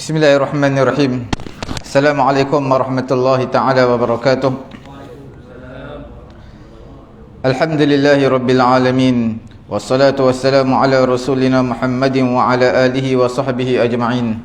Bismillahirrahmanirrahim. Assalamualaikum warahmatullahi ta'ala wabarakatuh. Alhamdulillahi rabbil alamin. Wassalatu wassalamu ala rasulina Muhammadin wa ala alihi wa sahbihi ajma'in.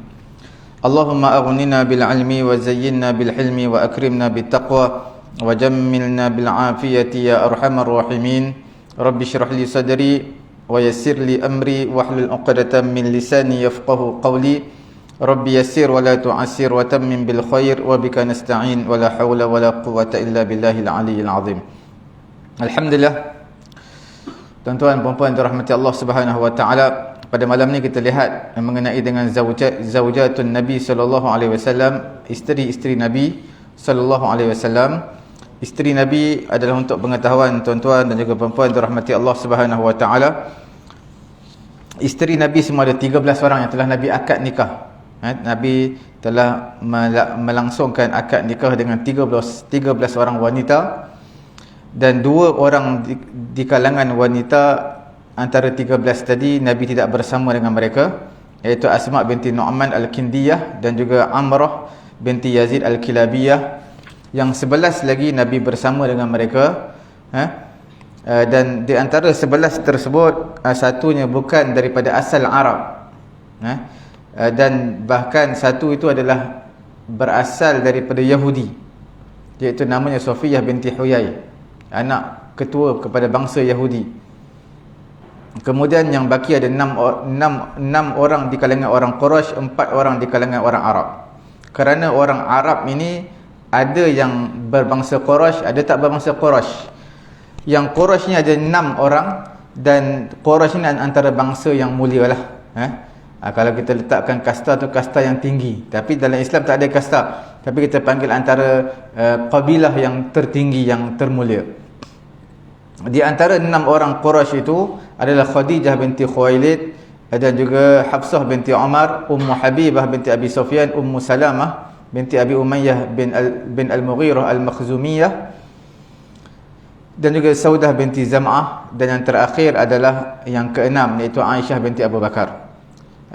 Allahumma aghnina bil ilmi wa zayyinna bil hilmi wa akrimna bit taqwa wa jammilna bil afiyati ya arhamar rahimin. Rabbi shrah li sadri wa yassir li amri wahlul 'uqdatam min lisani yafqahu qawli. Rabbi yassir wa la tu'assir wa tammim bil khair wa bika nasta'in wa la hawla wa la quwwata illa billahil aliyyil azim. Alhamdulillah. Tuan-tuan dan puan-puan dirahmati Allah Subhanahu wa taala, pada malam ni kita lihat mengenai dengan zaujatun Nabi sallallahu alaihi wasallam, isteri-isteri Nabi sallallahu alaihi wasallam. Isteri Nabi adalah untuk pengetahuan tuan-tuan dan juga puan-puan dirahmati Allah Subhanahu wa taala. Isteri Nabi semua ada 13 orang yang telah Nabi akad nikah. Nabi telah melangsungkan akad nikah dengan 13 orang wanita, dan 2 orang di kalangan wanita antara 13 tadi Nabi tidak bersama dengan mereka, iaitu Asma binti Nu'man Al-Kindiyah dan juga Amrah binti Yazid Al-Kilabiyah. Yang 11 lagi Nabi bersama dengan mereka, dan di antara 11 tersebut satunya bukan daripada asal Arab, dan bahkan satu itu adalah berasal daripada Yahudi, iaitu namanya Safiyah binti Huyai, anak ketua kepada bangsa Yahudi. Kemudian yang baki ada 6 orang di kalangan orang Quraisy, 4 orang di kalangan orang Arab. Kerana orang Arab ini ada yang berbangsa Quraisy, ada tak berbangsa Quraisy. Yang Quraisy ni ada 6 orang, dan Quraisy ni antara bangsa yang mulia lah. Kalau kita letakkan kasta tu kasta yang tinggi, tapi dalam Islam tak ada kasta, tapi kita panggil antara kabilah yang tertinggi, yang termulia. Di antara 6 orang Quraisy itu adalah Khadijah binti Khuwailid, dan juga Hafsah binti Umar, Ummu Habibah binti Abi Sufyan, Ummu Salamah binti Abi Umayyah bin Al-Mughirah Al-Makhzumiyah, dan juga Saudah binti Zam'ah, dan yang terakhir adalah yang keenam, iaitu Aisyah binti Abu Bakar.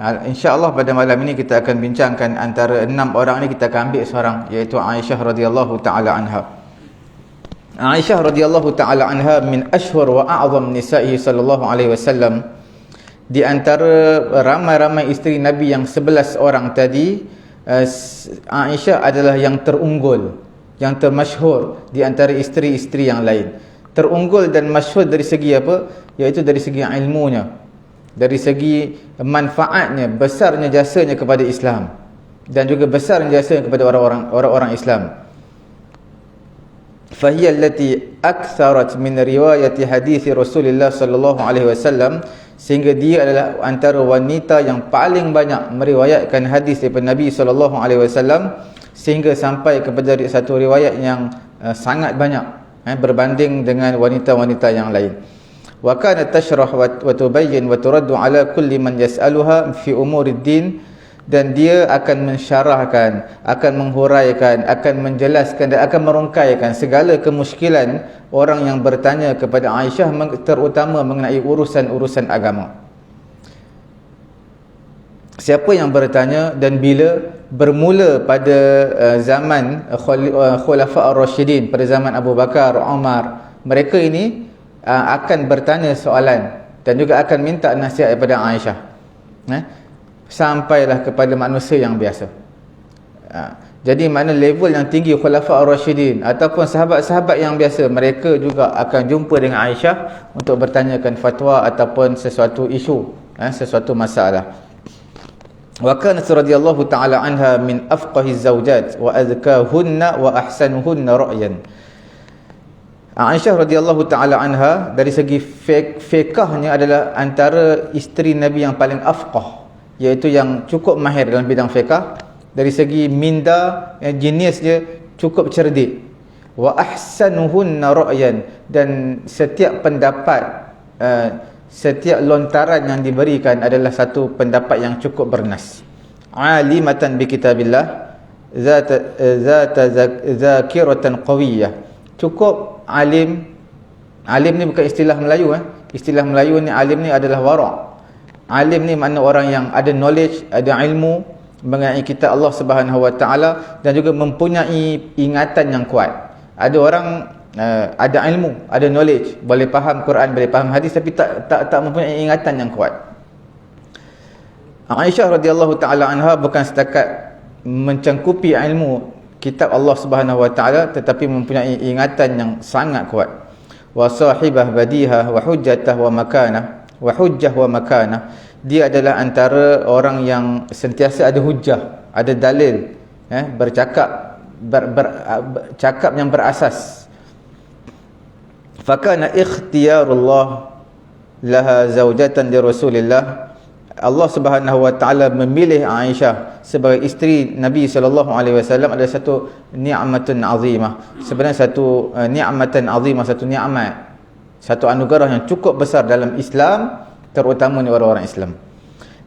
InsyaAllah pada malam ini kita akan bincangkan antara 6 orang ini, kita akan ambil seorang, iaitu Aisyah radhiyallahu ta'ala anha. Aisyah radhiyallahu ta'ala anha min ashhur wa a'zam nisa'i sallallahu alaihi wasallam. Di antara ramai-ramai isteri Nabi yang 11 orang tadi, Aisyah adalah yang terunggul, yang termasyhur di antara isteri-isteri yang lain. Terunggul dan masyhur dari segi apa? Iaitu dari segi ilmunya, dari segi manfaatnya, besarnya jasanya kepada Islam, dan juga besarnya jasanya kepada orang-orang Islam. Fahiya allati aktharat min riwayati hadis Rasulullah sallallahu alaihi wasallam, sehingga dia adalah antara wanita yang paling banyak meriwayatkan hadis daripada Nabi sallallahu alaihi wasallam, sehingga sampai kepada satu riwayat yang sangat banyak berbanding dengan wanita-wanita yang lain. Wa kanat tashrah wa tubayyin wa turaddu ala kulli man yas'aluha fi umurid din, dan dia akan mensyarahkan, akan menghuraikan, akan menjelaskan dan akan merungkaikan segala kemusykilan orang yang bertanya kepada Aisyah, terutama mengenai urusan-urusan agama. Siapa yang bertanya dan bila, bermula pada zaman Khulafa' ar-Rasyidin, pada zaman Abu Bakar, Umar, mereka ini akan bertanya soalan dan juga akan minta nasihat daripada Aisyah, sampailah kepada manusia yang biasa. Jadi mana level yang tinggi Khulafa' ar-Rasyidin ataupun sahabat-sahabat yang biasa, mereka juga akan jumpa dengan Aisyah untuk bertanyakan fatwa ataupun sesuatu isu, sesuatu masalah. Wa kanat radhiyallahu ta'ala anha min afqahiz zawjat wa azkahunna wa ahsanuhunna ra'yan. Aisyah radhiyallahu ta'ala anha dari segi fiqahnya adalah antara isteri Nabi yang paling afqah, iaitu yang cukup mahir dalam bidang fiqah. Dari segi minda, jenis dia cukup cerdik. Wa ahsanuhunna ra'yan, dan setiap pendapat, setiap lontaran yang diberikan adalah satu pendapat yang cukup bernas. Alimatan bi kitabillah, zata zakiratan qawiyah. Cukup alim. Alim ni bukan istilah Melayu. Istilah Melayu ni, alim ni adalah wara'. Alim ni makna orang yang ada knowledge, ada ilmu, mengenai kitab Allah Subhanahu Wa Taala dan juga mempunyai ingatan yang kuat. Ada orang ada ilmu, ada knowledge, boleh faham Quran, boleh faham hadis, tapi tak mempunyai ingatan yang kuat. Aisyah radhiyallahu taala anha bukan setakat mencangkupi ilmu kitab Allah Subhanahu Wa Taala, tetapi mempunyai ingatan yang sangat kuat. Wa sahibah badihah wa hujjatah wa makanah wa hujjah wa makanah. Dia adalah antara orang yang sentiasa ada hujjah, ada dalil, bercakap cakap yang berasas. Fakana ikhtiyarullah laha zaujatan li Rasulillah. Allah Subhanahu Wa Taala memilih Aisyah sebagai isteri Nabi sallallahu alaihi wasallam adalah satu nikmatun azimah. Sebenarnya satu nikmatan azimah, satu nikmat, satu anugerah yang cukup besar dalam Islam, terutamanya orang-orang Islam.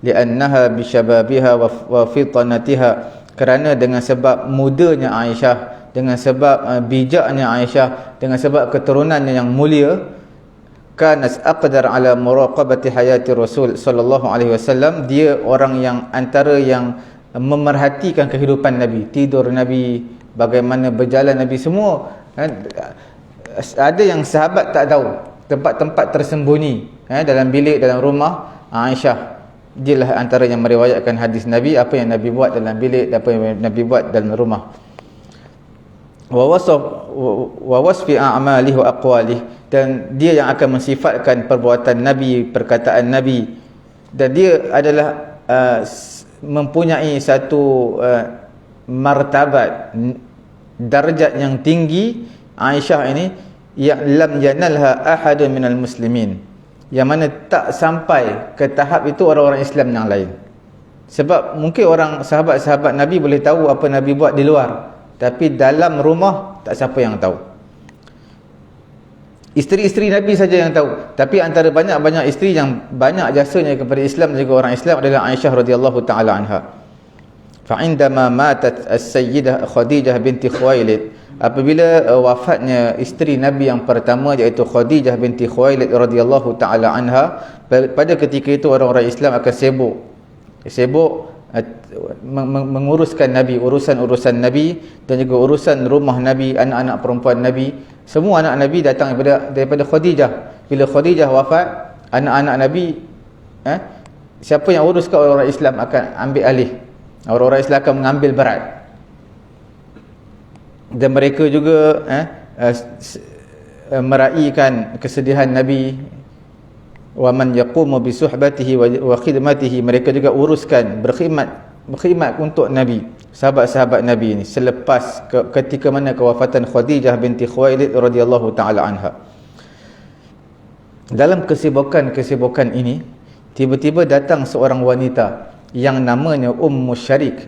Li'annaha bi syababiha wa fitanatiha, kerana dengan sebab mudanya Aisyah, dengan sebab bijaknya Aisyah, dengan sebab keturunannya yang mulia, kanas aqdar ala muraqabati hayati Rasul sallallahu alaihi wasallam. Dia orang yang antara yang memerhatikan kehidupan Nabi, tidur Nabi, bagaimana berjalan Nabi, semua ada yang sahabat tak tahu, tempat-tempat tersembunyi dalam bilik, dalam rumah Aisyah. Dialah antara yang meriwayatkan hadis Nabi, apa yang Nabi buat dalam bilik, apa yang Nabi buat dalam rumah. Wa wasfi a'malihi wa aqwalihi, dan dia yang akan mensifatkan perbuatan Nabi, perkataan Nabi, dan dia adalah mempunyai satu martabat, darjat yang tinggi. Aisyah ini yang lam yanalha ahadun minal muslimin, yang mana tak sampai ke tahap itu orang-orang Islam yang lain. Sebab mungkin orang sahabat-sahabat Nabi boleh tahu apa Nabi buat di luar, tapi dalam rumah tak siapa yang tahu. Isteri-isteri Nabi saja yang tahu. Tapi antara banyak-banyak isteri yang banyak jasanya kepada Islam dan juga orang Islam adalah Aisyah radhiyallahu taala anha. Fa indama matat as-sayyidah Khadijah binti Khuwailid, apabila wafatnya isteri Nabi yang pertama iaitu Khadijah binti Khuwailid radhiyallahu taala anha, pada ketika itu orang-orang Islam akan sibuk menguruskan Nabi, urusan-urusan Nabi dan juga urusan rumah Nabi, anak-anak perempuan Nabi. Semua anak Nabi datang daripada Khadijah. Bila Khadijah wafat, anak-anak Nabi siapa yang uruskan orang-orang Islam akan ambil alih. Orang-orang Islam akan mengambil berat. Dan mereka juga meraihkan kesedihan Nabi. Wa man yaqumu bi suhbatihi wa khidmatihi, mereka juga uruskan berkhidmat untuk Nabi, sahabat-sahabat Nabi ini selepas ketika mana kewafatan Khadijah binti Khuwailid radhiyallahu taala anha. Dalam kesibukan ini, tiba-tiba datang seorang wanita yang namanya Ummu Syarik,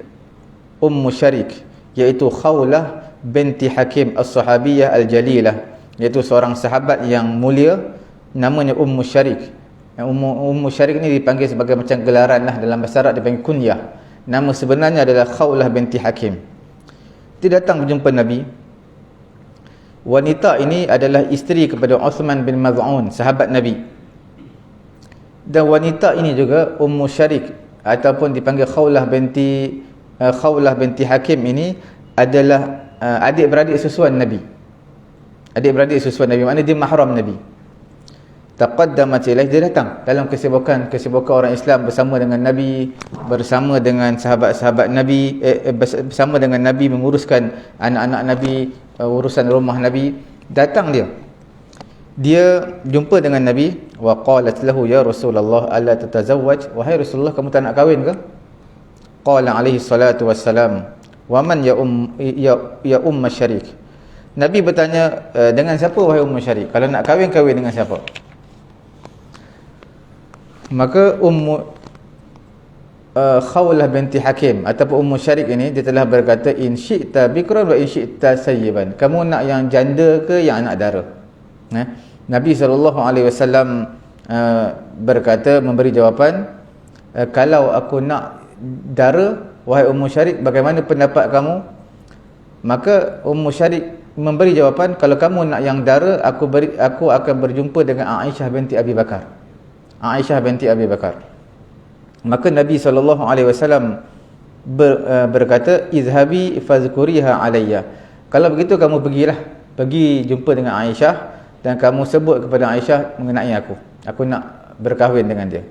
iaitu Khawlah binti Hakim as-Sahabiyah al-Jalilah, iaitu seorang sahabat yang mulia, namanya Ummu Syarik. Ummu Syarik ni dipanggil sebagai macam gelaran lah, dalam bahasa Arab dipanggil kunyah. Nama sebenarnya adalah Khawlah binti Hakim. Dia datang berjumpa Nabi. Wanita ini adalah isteri kepada Uthman bin Maz'un, sahabat Nabi. Dan wanita ini juga Ummu Syarik ataupun dipanggil Khawlah binti Hakim ini adalah adik-beradik susuan Nabi. Adik-beradik susuan Nabi, maknanya dia mahram Nabi. Taqaddamat ilaih, dia datang dalam kesibukan orang Islam bersama dengan Nabi, bersama dengan sahabat-sahabat Nabi, bersama dengan Nabi menguruskan anak-anak Nabi, urusan rumah Nabi. Datang dia jumpa dengan Nabi. Wa qalat lahu ya Rasulullah alla tatazawwaj, wahai Rasulullah, kamu tak nak kahwin ke? Qala alaihi salatu wassalam wa man ya Ummu Syarik. Nabi bertanya, dengan siapa wahai Ummu Syarik? Kalau nak kahwin dengan siapa? Maka Khawlah binti Hakim ataupun Ummu Syarik ini, dia telah berkata, in syi'ta bikran wa in syi'ta sayyiban, kamu nak yang janda ke yang anak dara? Nabi SAW berkata, memberi jawapan, kalau aku nak dara, wahai Ummu Syarik, bagaimana pendapat kamu? Maka Ummu Syarik memberi jawapan, kalau kamu nak yang dara, aku akan berjumpa dengan Aisyah binti Abi Bakar. Maka Nabi SAW berkata, izhabi fazkuriha alayya. Kalau begitu kamu pergi jumpa dengan Aisyah dan kamu sebut kepada Aisyah mengenai aku nak berkahwin dengan dia.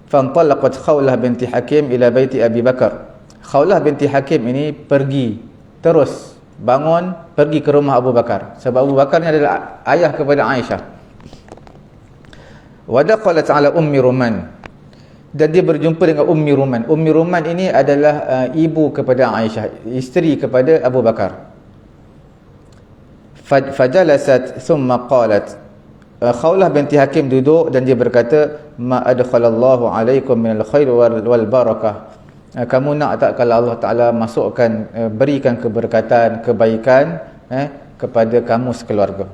Fantalaqat Khawlah binti Hakim ila baiti Abi Bakar. Khawlah binti Hakim ini pergi ke rumah Abu Bakar, sebab Abu Bakar ni adalah ayah kepada Aisyah. Wa dakhalat ala Ummi Ruman, dan dia berjumpa dengan Ummi Ruman. Ummi Ruman ini adalah ibu kepada Aisyah, isteri kepada Abu Bakar. Fajalasat thumma qalat, Khawlah binti Hakim duduk dan dia berkata, ma adkhalallahu alaikum minal khair wal barakah. Kamu nak tak kalau Allah Ta'ala masukkan, berikan keberkatan, kebaikan kepada kamu sekeluarga.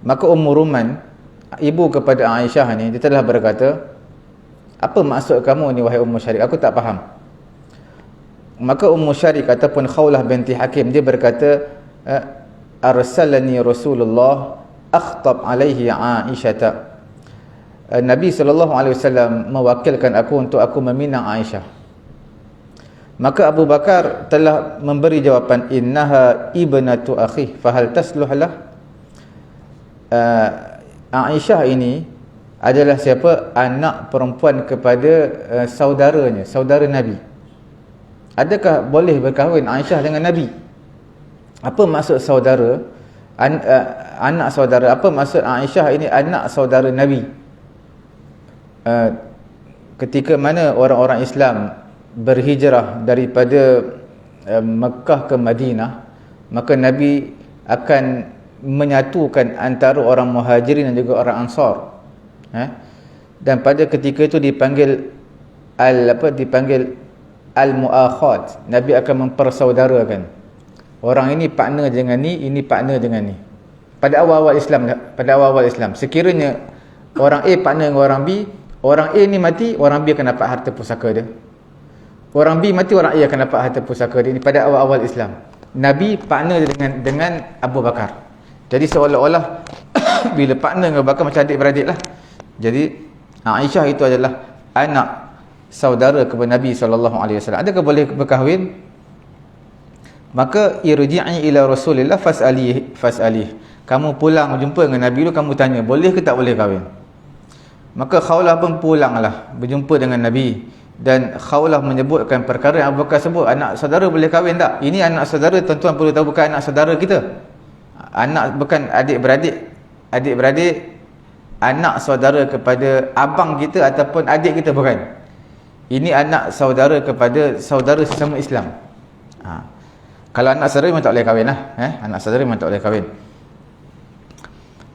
Maka Ummu Ruman, ibu kepada Aisyah ni, dia telah berkata, apa maksud kamu ni wahai Ummu Syarik? Aku tak faham. Maka Ummu Syarik ataupun Khawlah binti Hakim, dia berkata, arsalani Rasulullah akhtab alaihi Aisyah. Nabi SAW mewakilkan aku untuk aku meminang Aisyah. Maka Abu Bakar telah memberi jawapan, innaha ibnatu akhi fahal tasluh lah. Aisyah ini adalah siapa? Anak perempuan kepada saudaranya, saudara Nabi. Adakah boleh berkahwin Aisyah dengan Nabi? Apa maksud saudara? Anak saudara. Apa maksud Aisyah ini anak saudara Nabi? Ketika mana orang-orang Islam berhijrah daripada Mekah ke Madinah, maka Nabi akan menyatukan antara orang Muhajirin dan juga orang Ansar. Dan pada ketika itu dipanggil al-mu'akhat. Nabi akan mempersaudarakan. Orang ini partner dengan ini partner dengan ni. Pada awal-awal Islam, sekiranya orang A partner dengan orang B, orang A ni mati, orang B akan dapat harta pusaka dia. Orang B mati, orang A akan dapat harta pusaka dia. Ini pada awal-awal Islam. Nabi partner dengan Abu Bakar. Jadi seolah-olah bila partner dengan Abu Bakar macam adik-beradik lah. Jadi Aisyah itu adalah anak saudara kepada Nabi SAW. Adakah boleh berkahwin? Maka irji'i ila Rasulillah fas'alih. Kamu pulang jumpa dengan Nabi dulu, kamu tanya boleh ke tak boleh kahwin. Maka Khawlah pun pulanglah berjumpa dengan Nabi, dan Khawlah menyebutkan perkara yang Abu Bakar sebut, anak saudara boleh kahwin tak? Ini anak saudara, tuan-tuan perlu tahu, bukan anak saudara kita. Anak bukan adik-beradik, anak saudara kepada abang kita ataupun adik kita, bukan. Ini anak saudara kepada saudara sesama Islam. Kalau anak saudara memang tak boleh kahwin lah. Anak saudara memang tak boleh kahwin.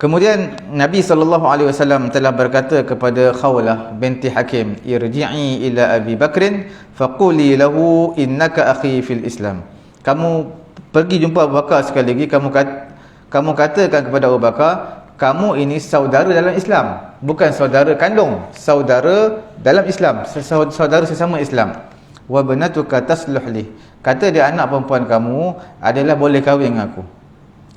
Kemudian Nabi SAW telah berkata kepada Khawlah binti Hakim, irji'i ila Abi Bakrin faquli lahu innaka akhi fil Islam. Kamu pergi jumpa Abu Bakar sekali lagi, kamu katakan kepada Abu Bakar, kamu ini saudara dalam Islam, bukan saudara kandung, saudara dalam Islam, saudara sesama Islam. Wa banatuka tasluh li. Kata dia, anak perempuan kamu adalah boleh kahwin dengan aku.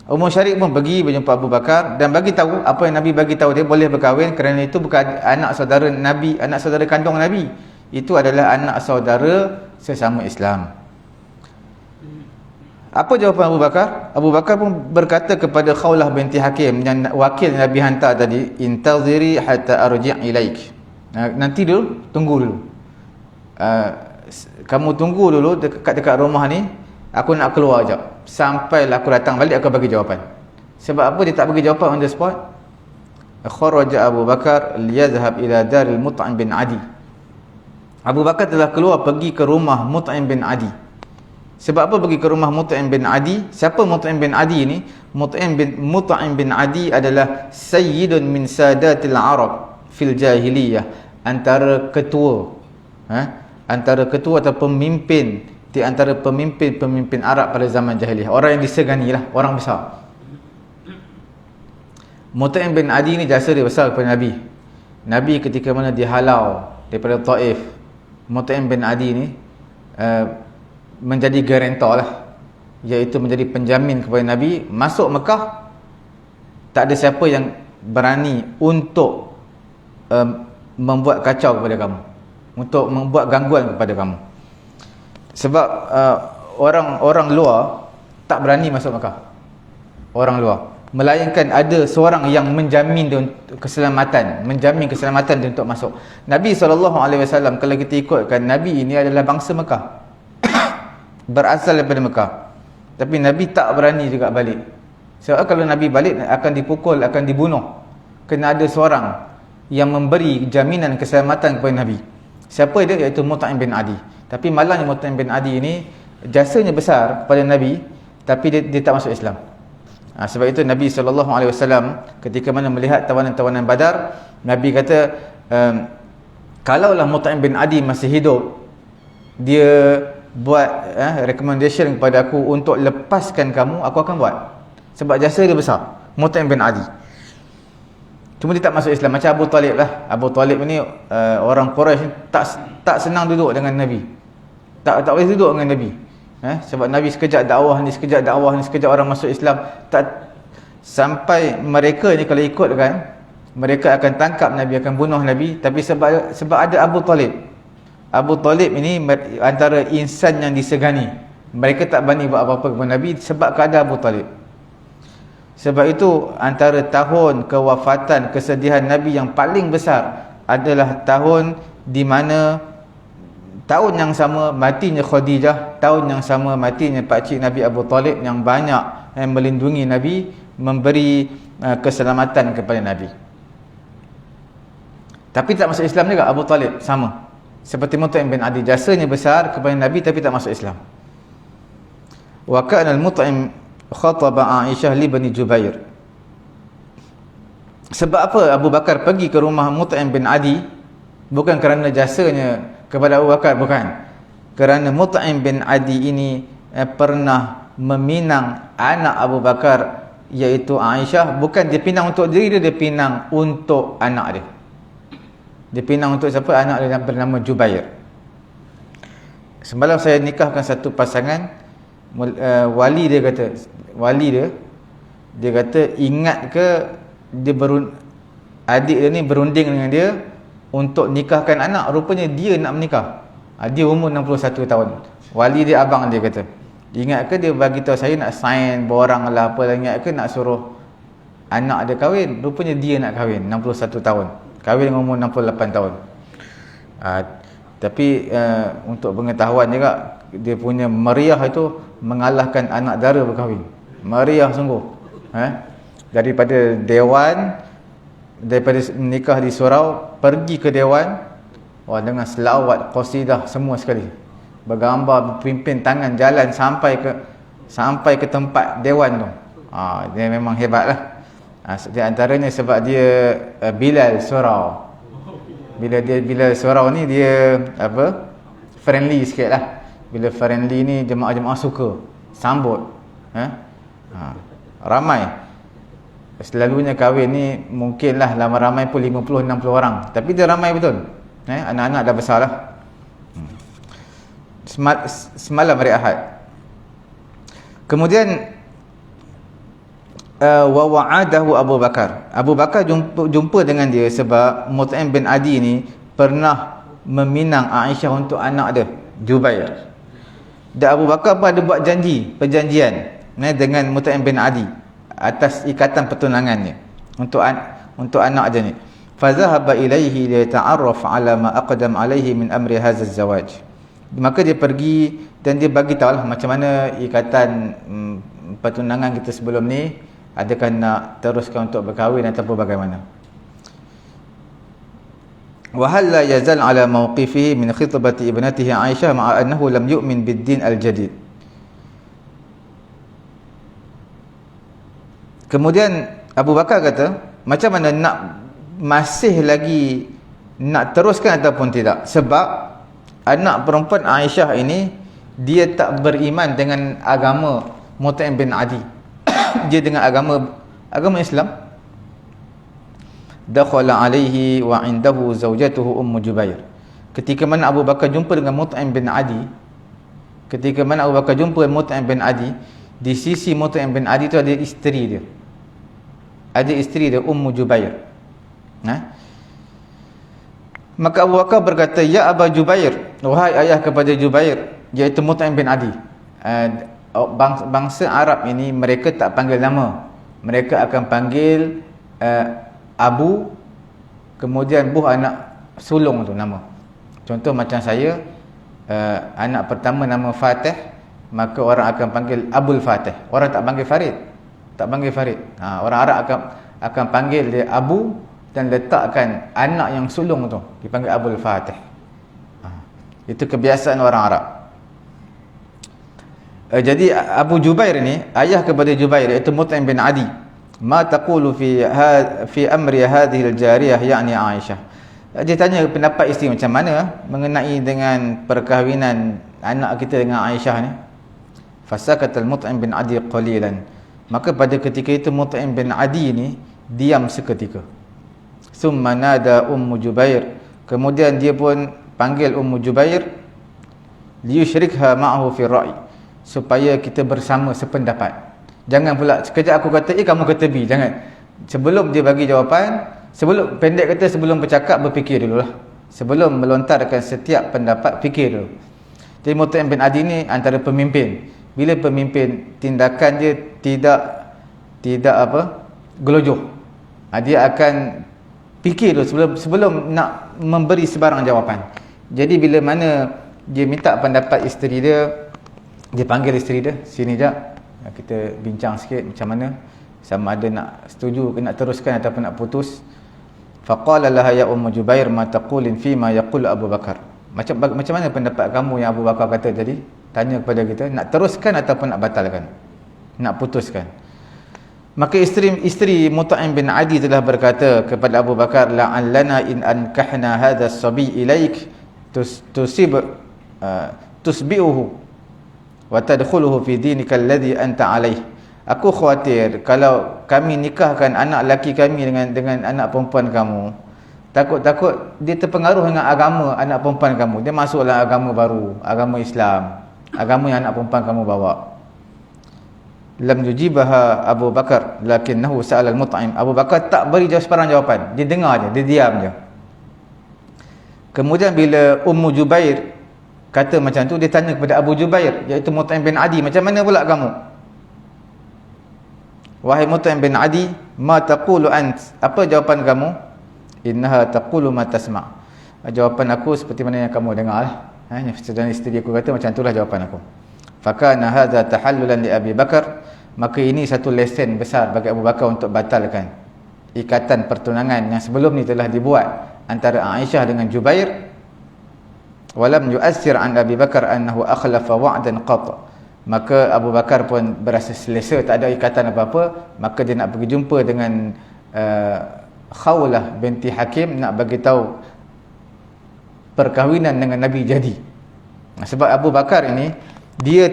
Ummu Syarik pun pergi berjumpa Abu Bakar dan bagi tahu apa yang Nabi bagi tahu dia, boleh berkahwin kerana itu bukan anak saudara Nabi, anak saudara kandung Nabi. Itu adalah anak saudara sesama Islam. Apa jawapan Abu Bakar? Abu Bakar pun berkata kepada Khawlah binti Hakim yang wakil Nabi hantar tadi, intaziri hatta arji' ilaik. Nanti dulu, tunggu dulu. Kamu tunggu dulu dekat rumah ni, aku nak keluar sekejap. Sampailah aku datang balik, aku bagi jawapan. Sebab apa dia tak bagi jawapan on the spot? Kharaja Abu Bakar liyazhab ila daril Mut'im bin Adi. Abu Bakar telah keluar pergi ke rumah Mut'im bin Adi. Sebab apa pergi ke rumah Mut'im bin Adi? Siapa Mut'im bin Adi ni? Mut'im bin Adi adalah sayyidun min sadatil Arab fil jahiliyah. Antara ketua atau pemimpin di antara pemimpin Arab pada zaman jahiliyah. Orang yang disegani lah, orang besar. Mut'im bin Adi ni jasa dia besar kepada Nabi. Nabi ketika mana dihalau daripada Taif, Mut'im bin Adi ni menjadi guarantor lah, iaitu menjadi penjamin kepada Nabi. Masuk Mekah, tak ada siapa yang berani untuk membuat kacau kepada kamu, untuk membuat gangguan kepada kamu. Sebab orang luar tak berani masuk Mekah. Orang luar. Melainkan ada seorang yang menjamin dia keselamatan, menjamin keselamatan dia untuk masuk. Nabi SAW, kalau kita ikutkan, Nabi ini adalah bangsa Mekah. Berasal daripada Mekah. Tapi Nabi tak berani juga balik. Sebab kalau Nabi balik akan dipukul, akan dibunuh. Kena ada seorang yang memberi jaminan keselamatan kepada Nabi. Siapa dia? Iaitu Mut'im bin Adi. Tapi malangnya Mut'im bin Adi ini jasanya besar pada Nabi, tapi dia tak masuk Islam. Sebab itu Nabi SAW ketika mana melihat tawanan-tawanan Badar, Nabi kata, kalaulah Mut'im bin Adi masih hidup, dia buat recommendation kepada aku untuk lepaskan kamu, aku akan buat. Sebab jasa dia besar, Mut'im bin Adi. Cuma dia tak masuk Islam. Macam Abu Talib lah. Abu Talib ni orang Quraisy tak senang duduk dengan Nabi. Tak boleh duduk dengan Nabi. Sebab Nabi sekejap dakwah ni, sekejap dakwah ni, sekejap orang masuk Islam. Sampai mereka ni kalau ikut kan, mereka akan tangkap Nabi, akan bunuh Nabi. Tapi sebab ada Abu Talib. Abu Talib ini antara insan yang disegani. Mereka tak berani buat apa-apa kepada Nabi sebab keadaan Abu Talib. Sebab itu antara tahun kewafatan, kesedihan Nabi yang paling besar adalah tahun di mana tahun yang sama matinya Khadijah, tahun yang sama matinya pakcik Nabi Abu Talib yang banyak melindungi Nabi, memberi keselamatan kepada Nabi. Tapi tak masuk Islam juga Abu Talib, sama seperti Mut'im bin Adi, jasanya besar kepada Nabi tapi tak masuk Islam. Wa kana al-Mut'im khataba Aisyah li Bani Jubair. Sebab apa Abu Bakar pergi ke rumah Mut'im bin Adi? Bukan kerana jasanya kepada Abu Bakar, bukan. Kerana Mut'im bin Adi ini pernah meminang anak Abu Bakar, iaitu Aisyah. Bukan dia pinang untuk diri dia, dia pinang untuk anak dia. Dia pinang untuk siapa? Anak dia yang bernama Jubair. Semalam saya nikahkan satu pasangan, wali dia kata, dia kata ingat ke dia adik dia ni berunding dengan dia untuk nikahkan anak. Rupanya dia nak menikah. Dia umur 61 tahun. Wali dia abang dia kata, ingat ke dia bagi tahu saya nak sign borang lah apa lah, ingat ke nak suruh anak dia kahwin. Rupanya dia nak kahwin 61 tahun. Kahwin dengan umur 68 tahun. Tapi untuk pengetahuan juga, dia punya meriah itu mengalahkan anak dara berkahwin. Meriah sungguh. Daripada dewan, daripada nikah di surau, pergi ke dewan, dengan selawat, qasidah, semua sekali. Bergambar, pimpin tangan jalan sampai ke tempat dewan tu. Dia memang hebat lah. Di antaranya sebab dia Bilal surau. Bila surau ni dia friendly sikit lah. Bila friendly ni jemaah-jemaah suka sambut. Ramai. Selalunya kahwin ni mungkinlah lama ramai pun 50-60 orang. Tapi dia ramai betul. Anak-anak dah besar lah. Semalam hari Ahad. Kemudian wa wa'adahu Abu Bakar. Abu Bakar jumpa dengan dia sebab Mut'im bin Adi ni pernah meminang Aisyah untuk anak dia, Jubair. Dan Abu Bakar pun ada buat perjanjian dengan Mut'im bin Adi atas ikatan pertunangannya untuk anak dia ni. Fazahaba ilaihi liyata'arraf ala ma aqdam alaihi min amri hadha az-zawaj. Maka dia pergi dan dia bagi tahu lah macam mana ikatan pertunangan kita sebelum ni, adakah nak teruskan untuk berkahwin ataupun bagaimana. Wa hal la yazal ala mawqifihi min khitbati ibnatihi Aisyah ma'a annahu lam yu'min bid-din al-jadid. Kemudian Abu Bakar kata, macam mana nak masih lagi nak teruskan ataupun tidak, sebab anak perempuan Aisyah ini dia tak beriman dengan agama Mut'im bin Adi. Dia dengan agama Islam. Dakhala alaihi wa indahu zawjatuhu Ummu Jubair. Ketika mana Abu Bakar jumpa dengan Mut'im bin Adi, di sisi Mut'im bin Adi tu ada isteri dia. Ummu Jubair. Maka Abu Bakar berkata, ya Aba Jubair, wahai ayah kepada Jubair, iaitu Mut'im bin Adi. Bangsa Arab ini mereka tak panggil nama, mereka akan panggil Abu, kemudian buh anak sulung tu nama. Contoh macam saya, anak pertama nama Fatih, maka orang akan panggil Abul Fatih. Orang tak panggil Farid, tak panggil Farid. Orang Arab akan panggil dia Abu dan letakkan anak yang sulung tu dipanggil Abul Fatih. Itu kebiasaan orang Arab. Jadi Abu Jubair ni, ayah kepada Jubair iaitu Mut'im bin Adi. Ma taqulu fi amri hadhihi al-jariyah yakni Aisyah. Dia tanya pendapat isteri macam mana mengenai dengan perkahwinan anak kita dengan Aisyah ni. Fasakatal Mut'im bin Adi qalilan. Maka pada ketika itu Mut'im bin Adi ni diam seketika. Summa nada Ummu Jubair. Kemudian dia pun panggil Ummu Jubair liyushrikha ma'ahu fi ra'i, supaya kita bersama sependapat. Jangan pula sekejap aku kata A, kamu kata B. Jangan. Sebelum dia bagi jawapan, pendek kata sebelum bercakap berfikir dululah. Sebelum melontarkan setiap pendapat, fikir dulu. Jadi Mut'im bin Adi ni antara pemimpin. Bila pemimpin, tindakan dia tidak gelojoh. Dia akan fikir dulu sebelum nak memberi sebarang jawapan. Jadi bila mana dia minta pendapat isteri dia, dia panggil isteri dia, sini jap, kita bincang sikit macam mana, sama ada nak setuju ke nak teruskan ataupun nak putus. Faqala laha ya Ummu Jubair ma taqulin fi ma yaqul Abu Bakar. Macam mana pendapat kamu yang Abu Bakar kata tadi? Tanya kepada kita, nak teruskan ataupun nak batalkan, nak putuskan. Maka isteri Mut'im bin Adi telah berkata kepada Abu Bakar, la'allana in ankahna hadha as-sabi ilaik tusbi'uhu wa tadkhuluhu fi dinika alladhi anta alaih. Aku khawatir kalau kami nikahkan anak lelaki kami dengan anak perempuan kamu, takut dia terpengaruh dengan agama anak perempuan kamu, dia masuk dalam agama baru, agama Islam, agama yang anak perempuan kamu bawa. Lam yujibaha Abu Bakar lakinnahu sa'ala al-Mut'im. Abu Bakar tak beri sebarang jawapan, dia dengar je, dia diam je. Kemudian bila Ummu Jubair kata macam tu, dia tanya kepada Abu Jubair iaitu Mut'im bin Adi, macam mana pula kamu? Wahai Mut'im bin Adi, ma taqulu ant? Apa jawapan kamu? Innaha taqulu ma tasma'. Jawapan aku seperti mana yang kamu dengar lah. Dan isteri aku kata macam itulah jawapan aku. Fakana hadha tahallulan li Abi Bakar. Maka ini satu lesen besar bagi Abu Bakar untuk batalkan ikatan pertunangan yang sebelum ni telah dibuat antara Aisyah dengan Jubair. Walam yu'assir an Abi Bakar annahu akhlafa wa'dan qat. Maka Abu Bakar pun berasa selesa, tak ada ikatan apa-apa. Maka dia nak pergi jumpa dengan Khawlah binti Hakim, nak bagi tahu perkahwinan dengan Nabi jadi. Sebab Abu Bakar ini dia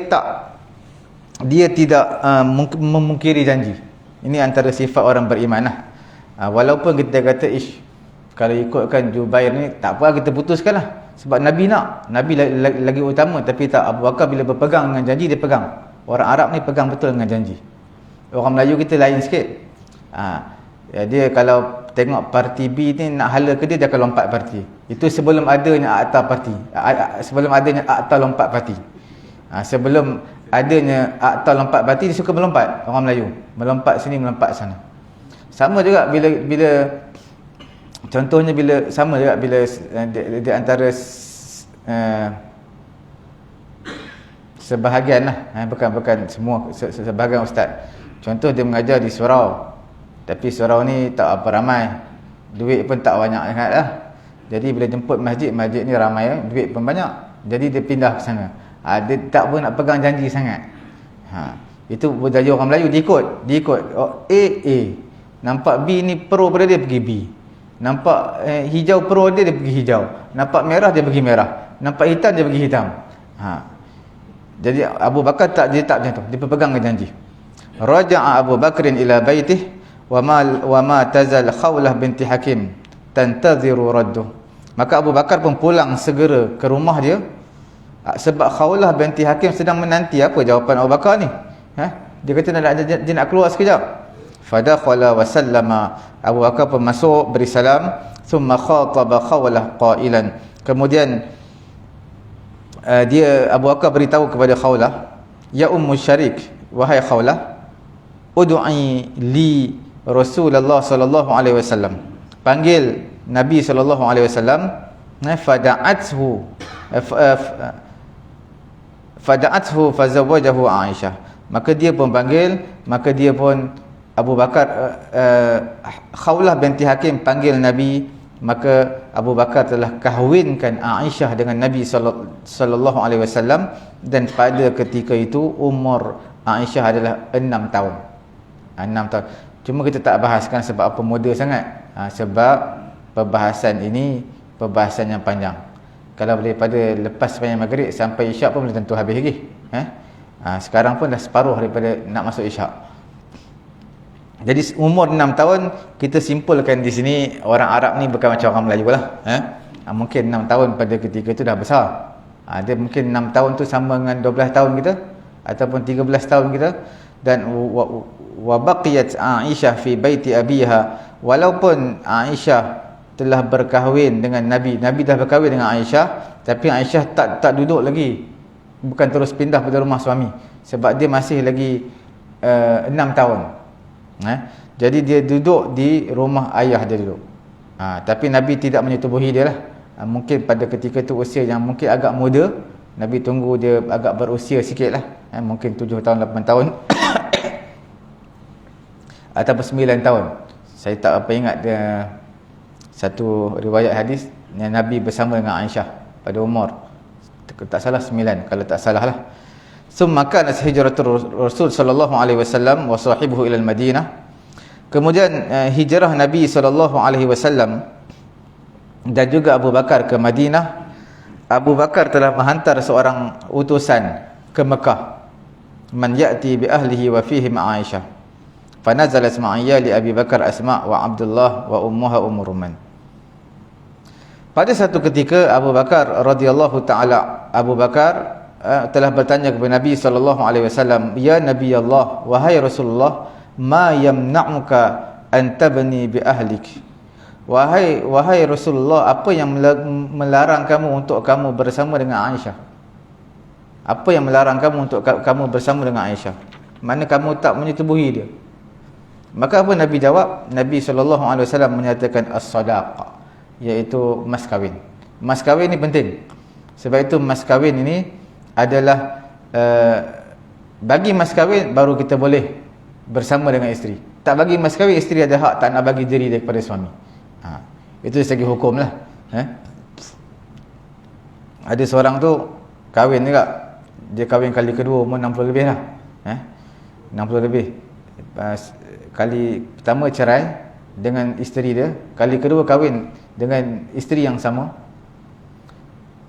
tidak memungkiri janji. Ini antara sifat orang beriman lah. Walaupun kita kata kalau ikutkan Jubair ni tak apa, kita putuskan lah. Sebab Nabi lagi utama. Tapi tak, Abu Bakar bila berpegang dengan janji, dia pegang. Orang Arab ni pegang betul dengan janji. Orang Melayu kita lain sikit. Dia kalau tengok parti B ni nak hala ke dia akan lompat parti. Itu sebelum adanya akta parti, sebelum adanya akta lompat parti. Sebelum adanya akta lompat parti, dia suka melompat. Orang Melayu melompat sini, melompat sana. Sama juga bila contohnya bila sama juga bila di antara sebahagian lah, bukan semua, sebahagian ustaz. Contoh dia mengajar di surau, tapi surau ni tak apa ramai, duit pun tak banyak sangat lah. Jadi bila jemput masjid ni ramai, duit pun banyak, jadi dia pindah ke sana. Dia tak pun nak pegang janji sangat. Itu budaya orang Melayu, diikut. A, nampak B ni pro pada dia, pergi B. Nampak hijau pro dia pergi hijau. Nampak merah dia pergi merah. Nampak hitam dia pergi hitam. Jadi Abu Bakar dia tak macam tu, dia berpegang dengan janji. Raja'a Abu Bakrin ila baitih wa ma tazal Khawlah binti Hakim tantaziru radduh. Maka Abu Bakar pun pulang segera ke rumah dia, sebab Khawlah binti Hakim sedang menanti apa jawapan Abu Bakar ni. Dia kata dia nak keluar sekejap. Fadakhala wa sallama. Abu Bakar pun masuk, beri salam. Thumma khataba Khawlah qailan. Kemudian dia Abu Bakar beritahu kepada Khawlah, ya Ummu Syarik, wahai Khawlah, ud'i li Rasulullah sallallahu alaihi wasallam, panggil Nabi sallallahu alaihi wasallam. Fada'athu fazawajahu Aisyah, maka dia pun panggil, maka dia pun Abu Bakar, Khawlah binti Hakim panggil Nabi, maka Abu Bakar telah kahwinkan Aisyah dengan Nabi sallallahu alaihi wasallam, dan pada ketika itu umur Aisyah adalah 6 tahun. 6 tahun. Cuma kita tak bahaskan sebab apa muda sangat. Sebab perbahasan ini perbahasan yang panjang. Kalau boleh pada lepas sembahyang maghrib sampai isyak pun belum tentu habis lagi. Sekarang pun dah separuh daripada nak masuk isyak. Jadi umur 6 tahun, kita simpulkan di sini orang Arab ni bukan macam orang Melayu lah. Mungkin 6 tahun pada ketika itu dah besar. Dia mungkin 6 tahun tu sama dengan 12 tahun kita ataupun 13 tahun kita. Dan wa baqiyat Aisyah fi baiti abiha, walaupun Aisyah telah berkahwin dengan Nabi, Nabi dah berkahwin dengan Aisyah, tapi Aisyah tak duduk lagi, bukan terus pindah pada rumah suami, sebab dia masih lagi 6 tahun. Jadi dia duduk di rumah ayah dia dulu. Tapi Nabi tidak menyetubuhi dia lah. Mungkin pada ketika itu usia yang mungkin agak muda, Nabi tunggu dia agak berusia sikit lah. Mungkin 7 tahun, 8 tahun ataupun 9 tahun. Saya tak apa ingat satu riwayat hadis yang Nabi bersama dengan Aisyah pada umur tak salah 9, kalau tak salah lah. Summa kana hijratul Rasul sallallahu alaihi wasallam wa sahibuhu ila al-Madinah. Kemudian hijrah Nabi sallallahu alaihi wasallam dan juga Abu Bakar ke Madinah. Abu Bakar telah menghantar seorang utusan ke Mekah, man ya'ti bi ahlihi wa fihim Aisyah. Fanazalat ma'iyya li Abi Bakar Asma wa Abdullah wa ummuha Ummu Ruman. Pada satu ketika Abu Bakar radhiyallahu taala, Abu Bakar telah bertanya kepada Nabi sallallahu alaihi wasallam, ya Nabi Allah, wahai Rasulullah, ma yamna'uka an tabni bi ahlik. Wahai Rasulullah, apa yang melarang kamu untuk kamu bersama dengan Aisyah? Apa yang melarang kamu untuk kamu bersama dengan Aisyah? Mana kamu tak menyetubuhi dia? Maka apa Nabi jawab? Nabi sallallahu alaihi wasallam menyatakan as-sadaqah, iaitu mas kahwin. Mas kahwin ni penting. Sebab itu mas kahwin ini adalah bagi mas kahwin baru kita boleh bersama dengan isteri. Tak bagi mas kahwin, isteri ada hak tak nak bagi diri dia kepada suami. Itu dari segi hukum lah. Ada seorang tu kahwin juga, dia kahwin kali kedua umur 60 lebih lah. 60 lebih. Kali pertama cerai dengan isteri dia, kali kedua kahwin dengan isteri yang sama.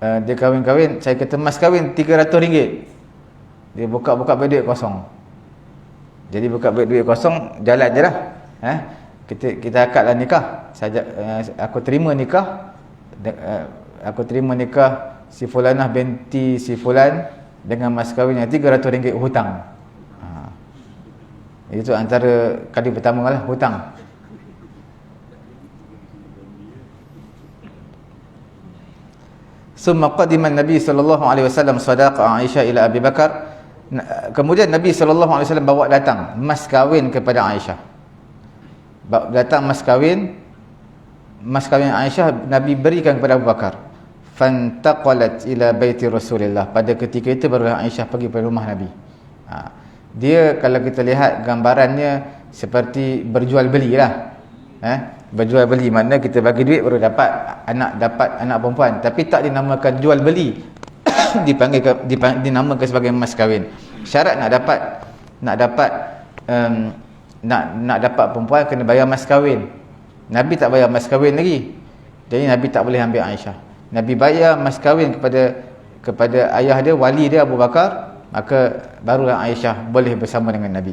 Dia kahwin, saya kata mas kahwin RM300. Dia buka duit kosong. Jadi buka duit kosong, jalan je lah. Kita akadlah nikah. Aku terima nikah, si Fulanah binti si Fulan dengan mas kahwin yang RM300 hutang. Itu antara kali pertama lah, hutang. Summa qadima Nabi sallallahu alaihi wasallam sadaqa Aisyah ila Abi Bakar. Kemudian Nabi sallallahu alaihi wasallam bawa datang mas kahwin kepada Aisyah. Datang mas kahwin Aisyah Nabi berikan kepada Abu Bakar. Fantaqalat ila baiti Rasulillah. Pada ketika itu barulah Aisyah pergi ke rumah Nabi. Dia kalau kita lihat gambarannya seperti berjual beli lah. Berjual beli, makna kita bagi duit baru dapat anak perempuan, tapi tak dinamakan jual beli. dinamakan sebagai mas kahwin. Syarat nak dapat perempuan kena bayar mas kahwin. Nabi tak bayar mas kahwin lagi, jadi Nabi tak boleh ambil Aisyah. Nabi bayar mas kahwin kepada ayah dia, wali dia Abu Bakar, maka barulah Aisyah boleh bersama dengan Nabi.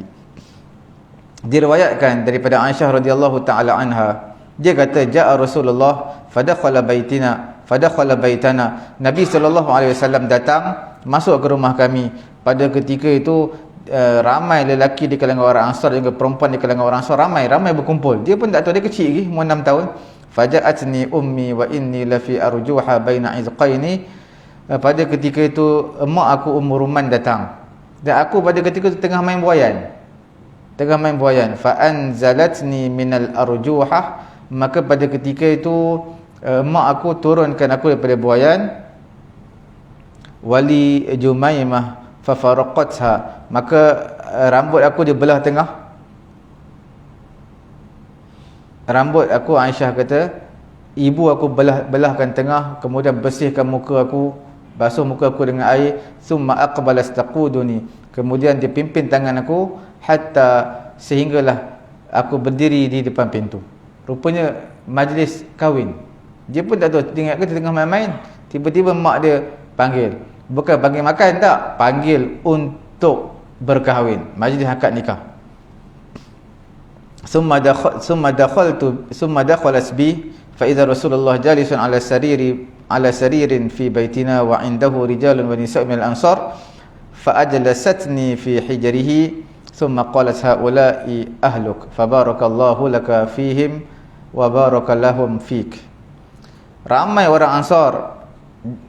Diriwayatkan daripada Aisyah radhiyallahu taala anha, dia kata jaa Rasulullah fadakhala baitana. Nabi sallallahu alaihi wasallam datang masuk ke rumah kami. Pada ketika itu ramai lelaki di kalangan orang Ansar dan perempuan di kalangan orang Ansar, ramai berkumpul. Dia pun tak tahu, dia kecil lagi, umur 6 tahun. Faja'atni ummi wa inni la fi arjuha baina izqaini. pada ketika itu emak aku Ruman datang, dan aku pada ketika itu tengah main buayan. Fa anzalatni minal arjuhah, maka pada ketika itu emak aku turunkan aku daripada buayan. Wali Jumaimah fa faraqatha, maka rambut aku dibelah tengah. Rambut aku, Aisyah kata, ibu aku belahkan tengah, kemudian bersihkan muka aku, basuh muka aku dengan air. Summa aqbala astaquduni, kemudian dia pimpin tangan aku hatta, sehinggalah aku berdiri di depan pintu. Rupanya majlis kahwin. Dia pun tak tahu, ingat ke tengah main-main, tiba-tiba mak dia panggil. Bukan panggil makan, tak, panggil untuk berkahwin, majlis akad nikah. Summa dakhalat bi fa idza Rasulullah jalisun ala saririn fi baitina wa indahu rijalun wa nisa'un min al-ansar fa ajlasatni fi hijrihi thumma qalat haula'i ahluk fa barakallahu laka fihim wa barakalahum fik. Ramai orang Ansar,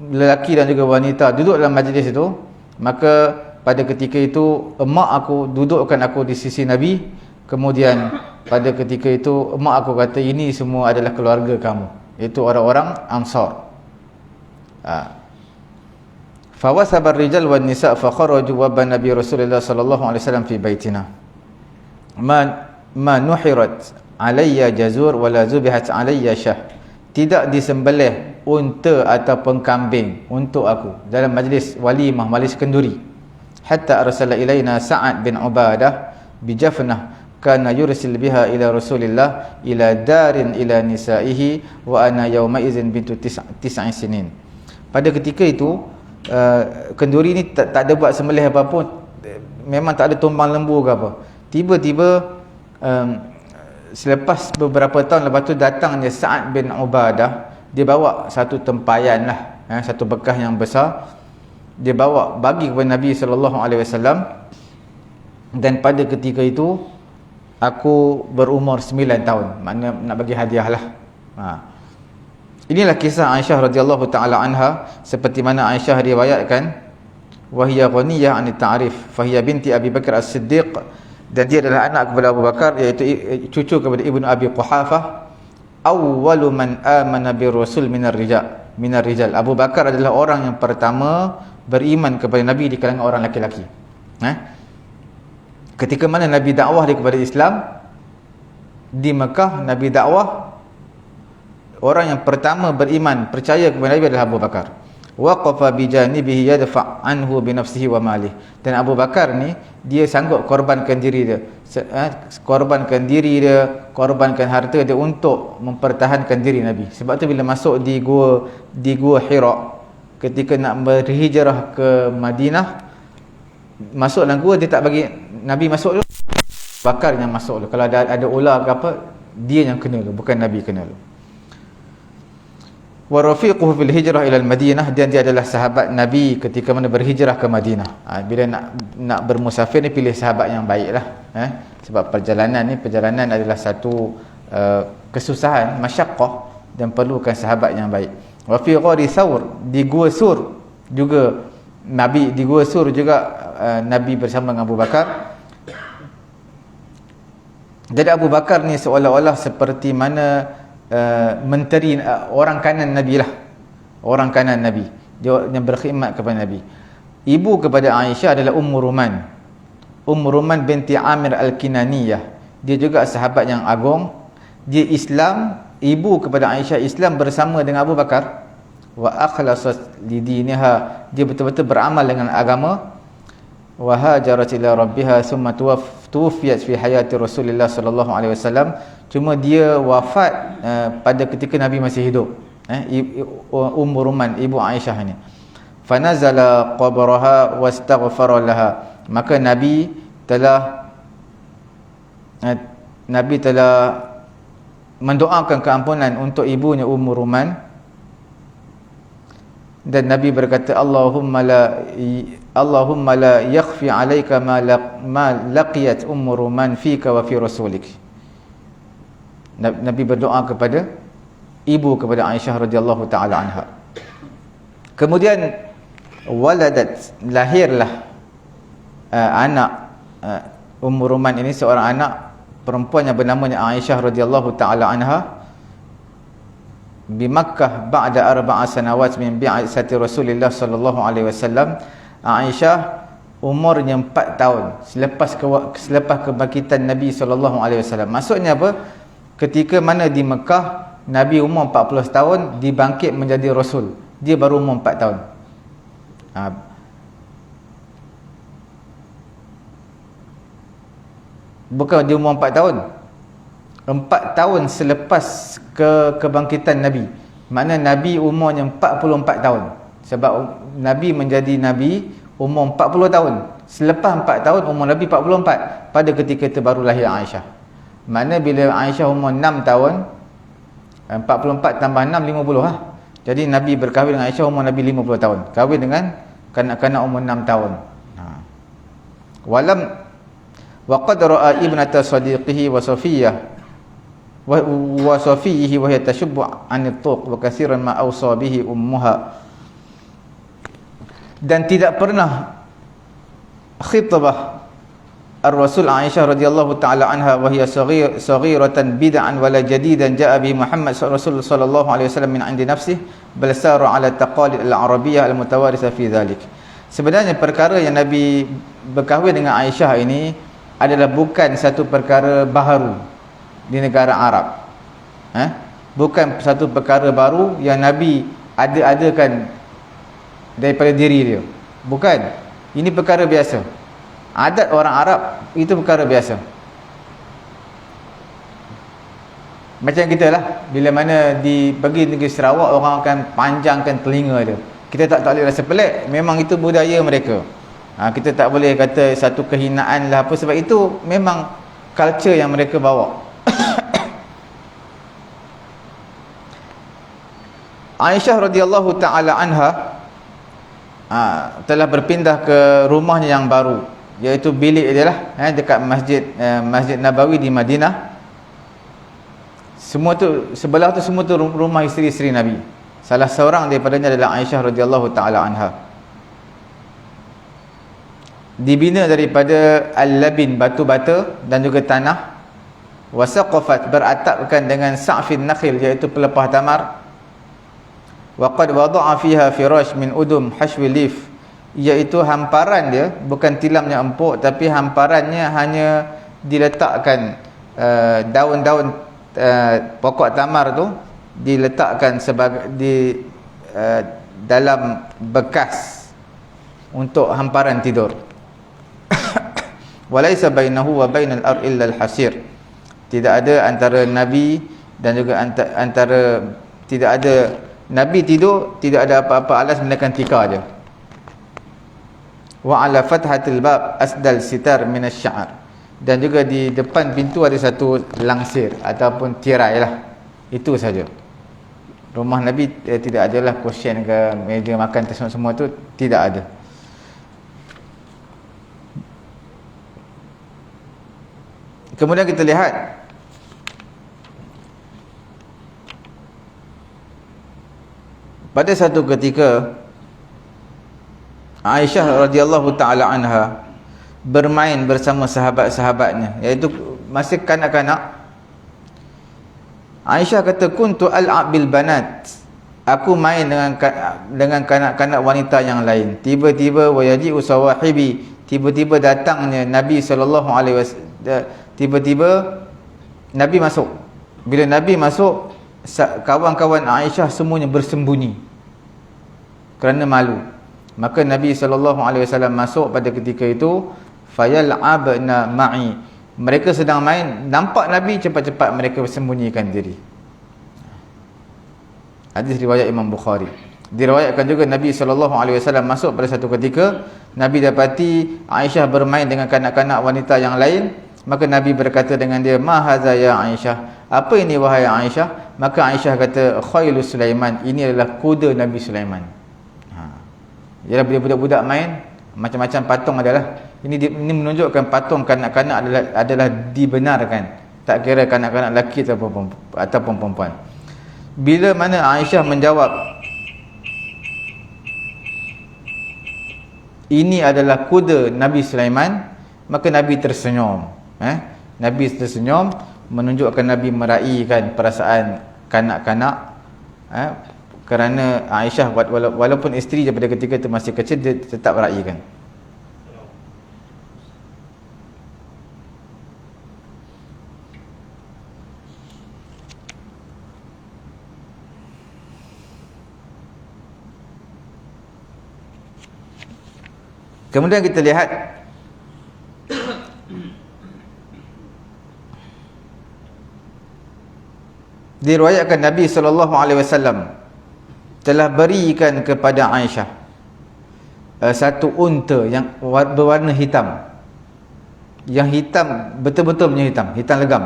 lelaki dan juga wanita, duduk dalam majlis itu. Maka pada ketika itu emak aku dudukkan aku di sisi Nabi. Kemudian pada ketika itu emak aku kata, ini semua adalah keluarga kamu, iaitu orang-orang Ansar. Fawasaba ar-rijal wan nisa' fa kharaju wa ban Nabi Rasulullah sallallahu alaihi wasallam fi baitina. Ma nuhirat alayya jazur wala zubihat alayya syah. Tidak disembelih unta ataupun kambing untuk aku dalam majlis walimah, majlis kenduri. Hatta arsala ilaina Sa'ad bin Ubadah bijafnah kana yursil biha ila Rasulillah ila darin ila nisaihi wa ana yawma idzin bintu tis'i sinin. Pada ketika itu kenduri ni tak ada buat sembelih apa pun, memang tak ada tumbang lembu ke apa. Tiba-tiba selepas beberapa tahun lepas tu datangnya Sa'ad bin Ubadah. Dia bawa satu tempayan lah, satu bekas yang besar. Dia bawa bagi kepada Nabi SAW. Dan pada ketika itu aku berumur 9 tahun, maknanya nak bagi hadiah lah. Inilah kisah Aisyah radhiyallahu ta'ala anha, seperti mana Aisyah riwayatkan, wahiya ghaniyah an ta'rif fahiya binti Abi Bakar As-Siddiq, dan dia adalah anak kepada Abu Bakar, iaitu cucu kepada Ibnu Abi Quhafah. Awwalu man amana bir rasul minar rijal. Abu Bakar adalah orang yang pertama beriman kepada Nabi di kalangan orang lelaki-lelaki. Ketika mana Nabi dakwah dia kepada Islam di Mekah, Nabi dakwah, orang yang pertama beriman percaya kepada Nabi adalah Abu Bakar. Waqafa bi janibihi yadfa' anhu bi nafsihi wa malih. Dan Abu Bakar ni dia sanggup korbankan diri dia, korbankan harta dia untuk mempertahankan diri Nabi. Sebab tu bila masuk di gua Hira, ketika nak berhijrah ke Madinah, masuk dalam gua, dia tak bagi Nabi masuk dulu, Bakar yang masuk dulu. Kalau ada ular ke apa, dia yang kena dulu, bukan Nabi kena dulu. Wa rafiquhu fil hijrah ila al-Madinah, dan dia adalah sahabat Nabi ketika mana berhijrah ke Madinah. Bila nak bermusafir ni, pilih sahabat yang baiklah. Sebab perjalanan adalah satu kesusahan, masyaqqah, dan perlukan sahabat yang baik. Wa fi ghari Thawr, di gua Sur juga Nabi, di gua Sur juga Nabi bersama dengan Abu Bakar. Jadi Abu Bakar ni seolah-olah seperti mana menteri, orang kanan Nabi lah, orang kanan Nabi, dia yang berkhidmat kepada Nabi. Ibu kepada Aisyah adalah Ruman binti Amir Al-Kinaniyah. Dia juga sahabat yang agung. Dia Islam, ibu kepada Aisyah Islam bersama dengan Abu Bakar. Wa akhlasat lidiniha, dia betul-betul beramal dengan agama. Wa hajarat ila rabbiha thumma tuwfiyat fi hayati Rasulullah sallallahu alaihi wasallam. Cuma dia wafat pada ketika Nabi masih hidup. Ruman, ibu Aisyah ni. Fanazala qabraha wastaghfara laha. Maka Nabi telah mendoakan keampunan untuk ibunya Ruman. Dan Nabi berkata, Allahumma la yakhfi alayka ma laqiyat Ruman fika wa fi rasulik. Nabi berdoa kepada ibu kepada Aisyah radhiyallahu taala anha. Kemudian waladat, lahirlah anak Ruman ini, seorang anak perempuan yang bernamanya Aisyah radhiyallahu taala anha di Makkah ba'da 4 sanawat min bi'atsati Rasulillah sallallahu alaihi wasallam. Aisyah umurnya 4 tahun selepas kebangkitan Nabi sallallahu alaihi wasallam. Maksudnya apa? Ketika mana di Mekah Nabi umur 40 tahun dibangkit menjadi rasul, dia baru umur 4 tahun. Bukan dia umur 4 tahun, 4 tahun selepas kebangkitan Nabi. Makna Nabi umurnya 44 tahun. Sebab Nabi menjadi Nabi umur 40 tahun. Selepas 4 tahun umur Nabi 44. Pada ketika itu baru lahir Aisyah. Makna bila Aisyah umur 6 tahun, 44 tambah 6, 50 lah. Jadi Nabi berkahwin dengan Aisyah umur Nabi 50 tahun. Kahwin dengan kanak-kanak umur 6 tahun. Waqad ra'a ibnata sadiqihi wa Safiyah wa Safiyihi wa hiya tashubbu 'an at-tuq wa katsiran ma awsa bihi ummuha. Dan tidak pernah khitbah Ar-Rasul Aisyah radhiyallahu taala anha wa hiya saghiratan bid'an wala jadidan ja'a bi Muhammad Rasul sallallahu alaihi wasallam min 'indi nafsihi bal sara 'ala taqalid al-arabiyyah al-mutawaritha fi dhalik. Sebenarnya perkara yang Nabi berkahwin dengan Aisyah ini adalah bukan satu perkara baharu di negara Arab. Bukan satu perkara baru yang Nabi adakan daripada diri dia. Bukan. Ini perkara biasa. Adat orang Arab itu perkara biasa. Macam kita lah, bila mana pergi negeri Sarawak, orang akan panjangkan telinga dia. Kita tak boleh rasa pelik, memang itu budaya mereka. Kita tak boleh kata satu kehinaan lah apa, sebab itu memang culture yang mereka bawa. Aisyah radhiyallahu taala anha telah berpindah ke rumahnya yang baru, iaitu bilik dia lah, dekat Masjid Nabawi di Madinah. Semua tu sebelah tu semua tu rumah isteri-isteri Nabi. Salah seorang daripadanya adalah Aisyah radhiyallahu taala anha. Dibina daripada al-labin, batu bata dan juga tanah. Wasaqafat, beratapkan dengan sa'fin nakhil, iaitu pelepah tamar. Wa qad wada'a fiha firash min udum hashwi leaf, iaitu hamparan dia bukan tilamnya empuk, tapi hamparannya hanya diletakkan daun-daun pokok tamar tu diletakkan sebagai dalam bekas untuk hamparan tidur. Walaysa bainahu wa bainal ar illa al-hasir. Tidak ada antara Nabi dan juga antara tidak ada Nabi tidur, tidak ada apa-apa alas melainkan tikar aja. Wa ala fathatil bab asdal sitar min asy-sya'r. Dan juga di depan pintu ada satu langsir ataupun tirai lah. Itu saja. Rumah Nabi tidak adalah kusyen ke meja makan semua tu, tidak ada. Kemudian kita lihat pada satu ketika Aisyah radhiyallahu taala anha bermain bersama sahabat-sahabatnya, iaitu masih kanak-kanak. Aisyah kata, kuntu al'ab bil banat, aku main dengan kanak-kanak wanita yang lain. Tiba-tiba wayaji'u sawahibi, tiba-tiba datangnya Nabi sallallahu alaihi wasallam. Tiba-tiba Nabi masuk. Bila Nabi masuk, kawan-kawan Aisyah semuanya bersembunyi kerana malu. Maka Nabi SAW masuk pada ketika itu, fayal'abna ma'i, mereka sedang main, nampak Nabi, cepat-cepat mereka bersembunyikan diri. Hadis riwayat Imam Bukhari. Diriwayatkan juga Nabi SAW masuk pada satu ketika, Nabi dapati Aisyah bermain dengan kanak-kanak wanita yang lain. Maka Nabi berkata dengan dia, ma hadza ya Aisyah, apa ini wahai Aisyah? Maka Aisyah kata, khailu Sulaiman, ini adalah kuda Nabi Sulaiman. Ialah bila budak-budak main, macam-macam patung adalah. Ini menunjukkan patung kanak-kanak adalah dibenarkan, tak kira kanak-kanak lelaki ataupun perempuan. Bila mana Aisyah menjawab, ini adalah kuda Nabi Sulaiman, maka Nabi tersenyum. Nabi tersenyum menunjukkan Nabi meraihkan perasaan kanak-kanak. Kerana Aisyah walaupun isteri dia pada ketika itu masih kecil, dia tetap meraihkan. Kemudian kita lihat diriwayatkan Nabi SAW telah berikan kepada Aisyah satu unta yang berwarna hitam. Yang hitam, betul-betul punya hitam, hitam legam.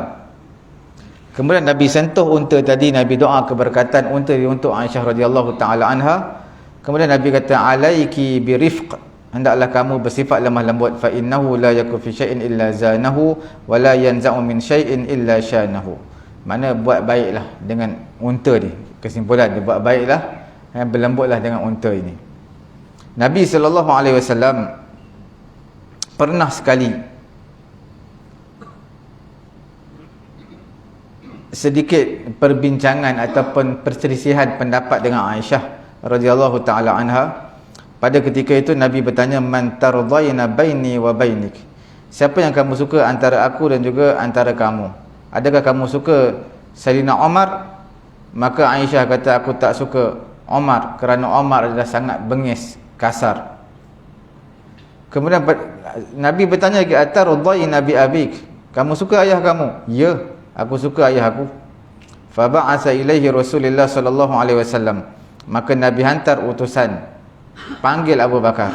Kemudian Nabi sentuh unta tadi, Nabi doa keberkatan unta untuk Aisyah radhiyallahu taala anha. Kemudian Nabi kata, alaiki birifq, hendaklah kamu bersifat lemah lembut, fa innahu la yakun fi syai'in illa zanahu wa la yanza'u min syai'in illa syanahu. Mana buat baiklah dengan unta ni. Kesimpulan dia, buat baiklah, berlembutlah dengan unta ini. Nabi SAW pernah sekali sedikit perbincangan ataupun perselisihan pendapat dengan Aisyah radhiyallahu taala anha. Pada ketika itu Nabi bertanya, man tardayna baini wa bainik, siapa yang kamu suka antara aku dan juga antara kamu? Adakah kamu suka Sayyidina Umar? Maka Aisyah kata, aku tak suka Umar kerana Umar adalah sangat bengis, kasar. Kemudian Nabi bertanya lagi, atardayna bi abik, kamu suka ayah kamu? Ya, aku suka ayah aku. Fa ba'atha ilaihi Rasulullah sallallahu alaihi wasallam, maka Nabi hantar utusan panggil Abu Bakar.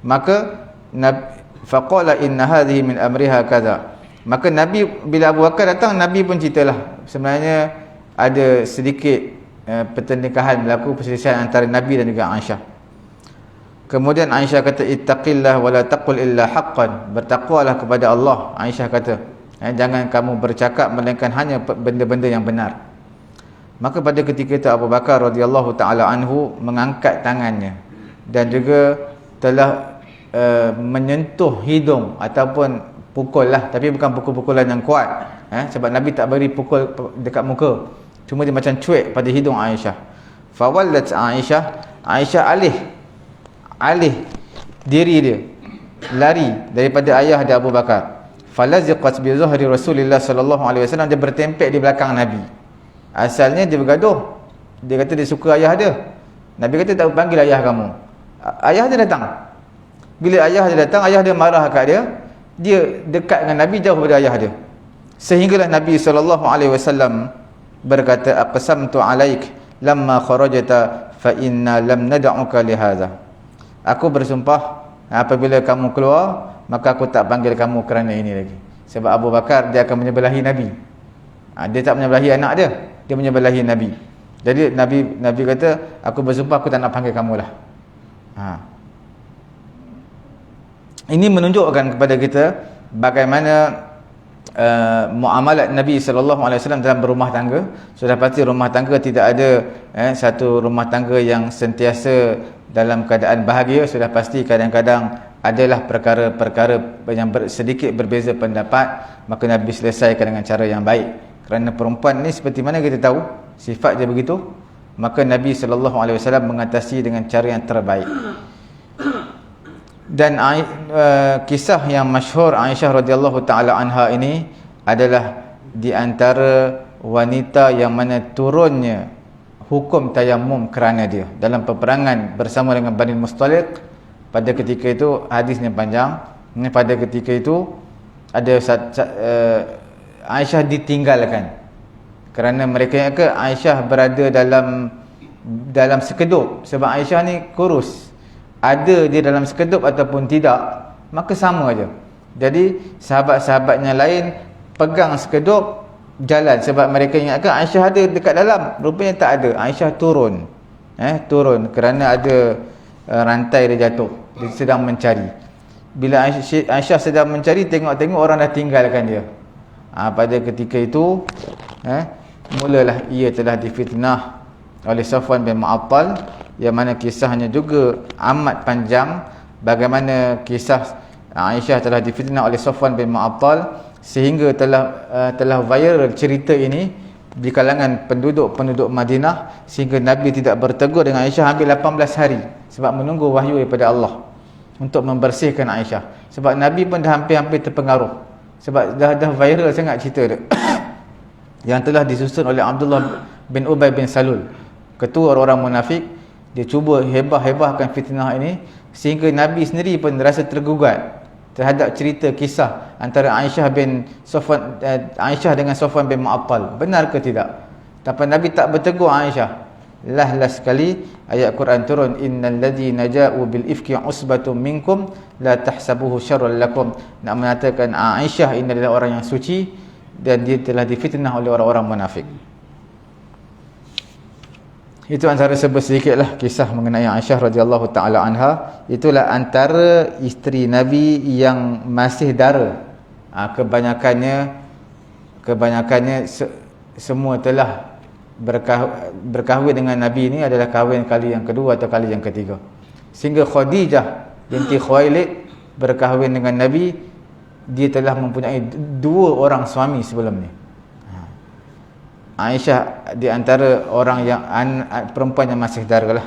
Maka faqala inna hadhihi min amriha kadza. Maka Nabi, bila Abu Bakar datang, Nabi pun ceritalah sebenarnya ada sedikit pertengkaran berlaku, perselisihan antara Nabi dan juga Aisyah. Kemudian Aisyah kata, ittaqillah wa la taqul illa haqqan, bertakwalah kepada Allah. Aisyah kata, jangan kamu bercakap melainkan hanya benda-benda yang benar. Maka pada ketika itu Abu Bakar radhiyallahu taala anhu mengangkat tangannya dan juga telah menyentuh hidung ataupun pukul lah, tapi bukan pukul-pukulan yang kuat, sebab Nabi tak beri pukul dekat muka, cuma dia macam cuik pada hidung Aisyah. Fawallat Aisyah alih diri dia, lari daripada ayah dia Abu Bakar. Falaziqat bi zuhri Rasulillah sallallahu alaihi wasallam, dia bertempel di belakang Nabi. Asalnya dia bergaduh, dia kata dia suka ayah dia. Nabi kata, tak panggil ayah kamu. Ayah dia datang. Bila ayah dia datang, ayah dia marah kat dia. Dia dekat dengan Nabi, jauh daripada ayah dia. Sehinggalah Nabi SAW berkata, aqsamtu alaik lamma kharajta fa inna lam nad'uka li hadha. Aku bersumpah, apabila kamu keluar, maka aku tak panggil kamu kerana ini lagi. Sebab Abu Bakar dia akan menyebelahi Nabi. Dia tak menyebelahi anak dia, dia menyebelahi Nabi. Jadi Nabi kata, aku bersumpah aku tak nak panggil kamu lah. Ini menunjukkan kepada kita bagaimana muamalat Nabi SAW dalam berumah tangga. Sudah pasti rumah tangga tidak ada satu rumah tangga yang sentiasa dalam keadaan bahagia. Sudah pasti kadang-kadang adalah perkara-perkara yang sedikit berbeza pendapat, maka Nabi selesaikan dengan cara yang baik. Kerana perempuan ni seperti mana kita tahu, sifat dia begitu, maka Nabi SAW mengatasi dengan cara yang terbaik. Dan kisah yang masyhur Aisyah radhiyallahu taala anha ini adalah di antara wanita yang mana turunnya hukum tayamum kerana dia dalam peperangan bersama dengan Bani Mustaliq. Pada ketika itu, hadisnya panjang, pada ketika itu ada Aisyah ditinggalkan kerana mereka ingat Aisyah berada dalam sekedup. Sebab Aisyah ni kurus, ada dia dalam sekedup ataupun tidak, maka sama aja. Jadi sahabat-sahabatnya lain pegang sekedup jalan, sebab mereka ingatkan Aisyah ada dekat dalam, rupanya tak ada. Aisyah turun kerana ada rantai dia jatuh, dia sedang mencari. Bila Aisyah sedang mencari, tengok-tengok orang dah tinggalkan dia. Pada ketika itu mulalah ia telah difitnah oleh Safwan bin Mu'attal, yang mana kisahnya juga amat panjang. bagaimana kisah Aisyah telah difitnah oleh Safwan bin Mu'attal sehingga telah viral cerita ini di kalangan penduduk Madinah, sehingga Nabi tidak bertegur dengan Aisyah hampir 18 hari sebab menunggu wahyu daripada Allah untuk membersihkan Aisyah. Sebab Nabi pun dah hampir-hampir terpengaruh sebab dah viral sangat cerita dia yang telah disusun oleh Abdullah bin Ubay bin Salul, ketua orang-orang munafik. Dia cuba hebah-hebahkan fitnah ini sehingga Nabi sendiri pun rasa tergugat terhadap cerita kisah antara Aisyah dengan Safwan bin Mu'attal. Benar ke tidak? Tapi Nabi tak bertegur Aisyah. Last sekali ayat Quran turun, innal ladzina ja'u bil ifki usbatun minkum la tahsabuhu syarran lakum. Nak mengatakan Aisyah ini adalah orang yang suci dan dia telah difitnah oleh orang-orang munafik. Itu antara sedikitlah kisah mengenai Aisyah radhiyallahu taala anha. Itulah antara isteri Nabi yang masih dara. Kebanyakannya semua telah berkahwin dengan Nabi. Ini adalah kahwin kali yang kedua atau kali yang ketiga. Sehingga Khadijah binti Khuwailid berkahwin dengan Nabi, dia telah mempunyai 2 orang suami sebelum ni. Aisyah di antara orang yang perempuan yang masih dara lah.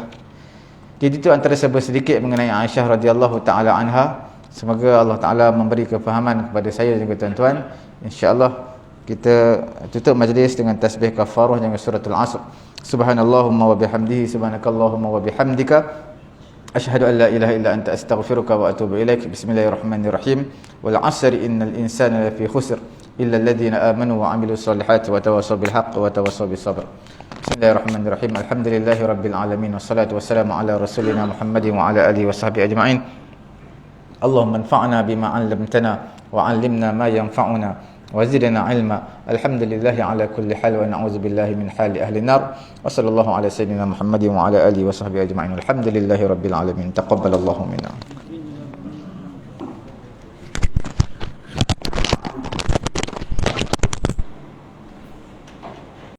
Jadi itu antara sedikit mengenai Aisyah radhiyallahu taala anha. Semoga Allah Taala memberi kefahaman kepada saya dan juga tuan-tuan. Insya-Allah kita tutup majlis dengan tasbih kafarah dengan suratul Asr. Subhanallahumma wa bihamdihi, subhanakallahumma wa bihamdika, asyhadu an la ilaha illa anta astaghfiruka wa atubu ilaik. Bismillahirrahmanirrahim. Wal 'asri innal insana lafi khusr illa alladhina amanu wa 'amilus solihati wa tawassaw bil haqqi wa tawassaw bis sabr. Bismillahirrahmanirrahim. Alhamdulillahi rabbil alamin wassalatu wassalamu ala rasulina Muhammadin wa ala alihi washabbihi ajma'in. Allahumma anfa'na bima 'allamtana wa 'allimna ma yanfa'una wa zidna 'ilma. Alhamdulillahi ala kulli hal wa na'udzu billahi min hali ahli nar. Wa sallallahu ala sayyidina Muhammadin wa ala alihi washabbihi ajma'in. Alhamdulillahi rabbil alamin. Taqabbalallahu minna.